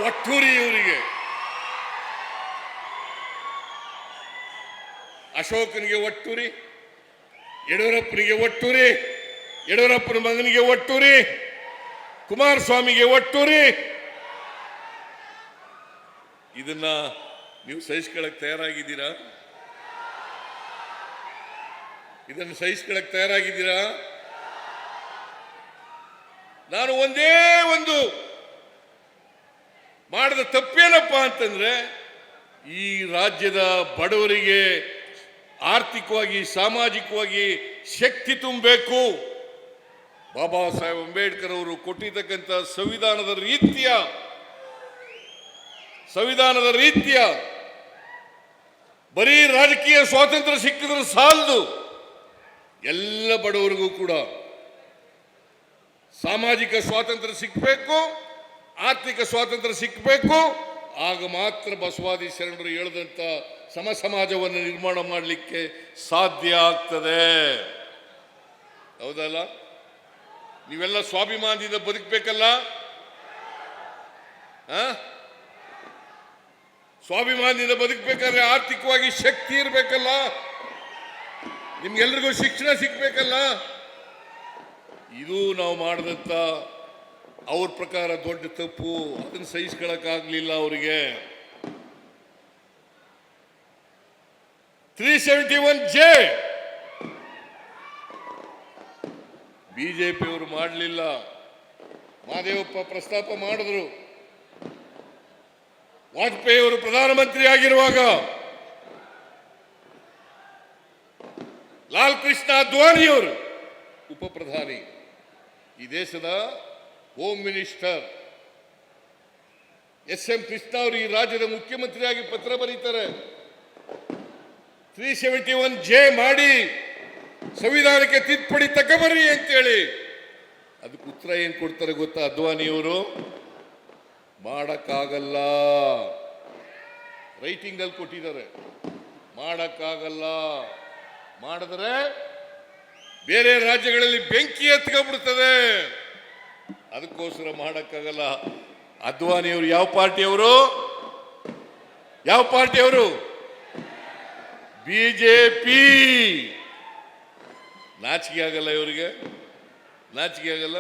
ಒಟ್ಟೂರಿ ಇವರಿಗೆ, ಅಶೋಕನಿಗೆ ಒಟ್ಟೂರಿ, ಯಡಿಯೂರಪ್ಪನಿಗೆ ಒಟ್ಟೂರಿ, ಯಡಿಯೂರಪ್ಪನ ಮಗನಿಗೆ ಒಟ್ಟೂರಿ, ಕುಮಾರಸ್ವಾಮಿಗೆ ಒಟ್ಟೂರಿ. ಇದನ್ನ ನೀವು ಸಹಿಸ್ಕೊಳ್ಳಕ್ಕೆ ತಯಾರಾಗಿದ್ದೀರಾ? ಇದನ್ನು ಸಹಿಸ್ಕೊಳ್ಳಕ್ಕೆ ತಯಾರಾಗಿದ್ದೀರಾ? ನಾನು ಒಂದೇ ಒಂದು ಮಾಡಿದ ತಪ್ಪೇನಪ್ಪ ಅಂತಂದ್ರೆ, ಈ ರಾಜ್ಯದ ಬಡವರಿಗೆ ಆರ್ಥಿಕವಾಗಿ ಸಾಮಾಜಿಕವಾಗಿ ಶಕ್ತಿ ತುಂಬಬೇಕು. ಬಾಬಾ ಸಾಹೇಬ್ ಅಂಬೇಡ್ಕರ್ ಅವರು ಕೊಟ್ಟಿರ್ತಕ್ಕಂಥ ಸಂವಿಧಾನದ ರೀತಿಯ ಬರೀ ರಾಜಕೀಯ ಸ್ವಾತಂತ್ರ್ಯ ಸಿಕ್ಕಿದ್ರೆ ಸಾಲದು, ಎಲ್ಲ ಬಡವರಿಗೂ ಕೂಡ ಸಾಮಾಜಿಕ ಸ್ವಾತಂತ್ರ್ಯ ಸಿಕ್ಕಬೇಕು, ಆರ್ಥಿಕ ಸ್ವಾತಂತ್ರ್ಯ ಸಿಕ್ಕಬೇಕು. ಆಗ ಮಾತ್ರ ಬಸವಾದಿ ಶರಣರು ಹೇಳಿದಂಥ ಸಮ ಸಮಾಜವನ್ನು ನಿರ್ಮಾಣ ಮಾಡಲಿಕ್ಕೆ ಸಾಧ್ಯ ಆಗ್ತದೆ. ಹೌದಲ್ಲ? ನೀವೆಲ್ಲ ಸ್ವಾಭಿಮಾನದಿಂದ ಬದುಕಬೇಕಲ್ಲ? ಸ್ವಾಭಿಮಾನದಿಂದ ಬದುಕಬೇಕಾದ್ರೆ ಆರ್ಥಿಕವಾಗಿ ಶಕ್ತಿ ಇರಬೇಕಲ್ಲ? ನಿಮ್ಗೆಲ್ರಿಗೂ ಶಿಕ್ಷಣ ಸಿಗ್ಬೇಕಲ್ಲ? ಇದು ನಾವು ಮಾಡಿದಂಥ ಅವ್ರ ಪ್ರಕಾರ ದೊಡ್ಡ ತಪ್ಪು. ಅದನ್ನು ಸಹಿಸ್ಕೊಳ್ಳಕ್ಕಾಗಲಿಲ್ಲ ಅವರಿಗೆ. 371J ಬಿಜೆಪಿಯವರು ಮಾಡಲಿಲ್ಲ. ಮಹದೇವಪ್ಪ ಪ್ರಸ್ತಾಪ ಮಾಡಿದ್ರು. ವಾಜಪೇಯಿ ಅವರು ಪ್ರಧಾನಮಂತ್ರಿ ಆಗಿರುವಾಗ ಲಾಲ್ ಕೃಷ್ಣ ಅದ್ವಾನಿಯವರು ಉಪ ಪ್ರಧಾನಿ, ಈ ದೇಶದ ಹೋಮ್ ಮಿನಿಸ್ಟರ್ SM ಕೃಷ್ಣ ಅವರು ಈ ರಾಜ್ಯದ ಮುಖ್ಯಮಂತ್ರಿಯಾಗಿ ಪತ್ರ ಬರೀತಾರೆ. 371J ಮಾಡಿ ಸಂವಿಧಾನಕ್ಕೆ ತಿದ್ದುಪಡಿ ತಗೊಬರ್ರಿ ಅಂತೇಳಿ. ಅದಕ್ಕೆ ಉತ್ತರ ಏನ್ ಕೊಡ್ತಾರೆ ಗೊತ್ತಾ ಅದ್ವಾನಿಯವರು? ಮಾಡಕ್ಕಾಗಲ್ಲ. ರೈಟಿಂಗ್ ಅಲ್ಲಿ ಕೊಟ್ಟಿದ್ದಾರೆ, ಮಾಡಕ್ಕಾಗಲ್ಲ. ಮಾಡಿದ್ರೆ ಬೇರೆ ರಾಜ್ಯಗಳಲ್ಲಿ ಬೆಂಕಿ ಎತ್ಕೊಂಡ್ಬಿಡ್ತದೆ, ಅದಕ್ಕೋಸ್ಕರ ಮಾಡಕ್ಕಾಗಲ್ಲ. ಅದ್ವಾನಿಯವರು ಯಾವ ಪಾರ್ಟಿಯವರು? ಬಿಜೆಪಿ. ನಾಚಿಕೆ ಆಗಲ್ಲ ಇವರಿಗೆ? ನಾಚಿಕೆ ಆಗಲ್ಲ?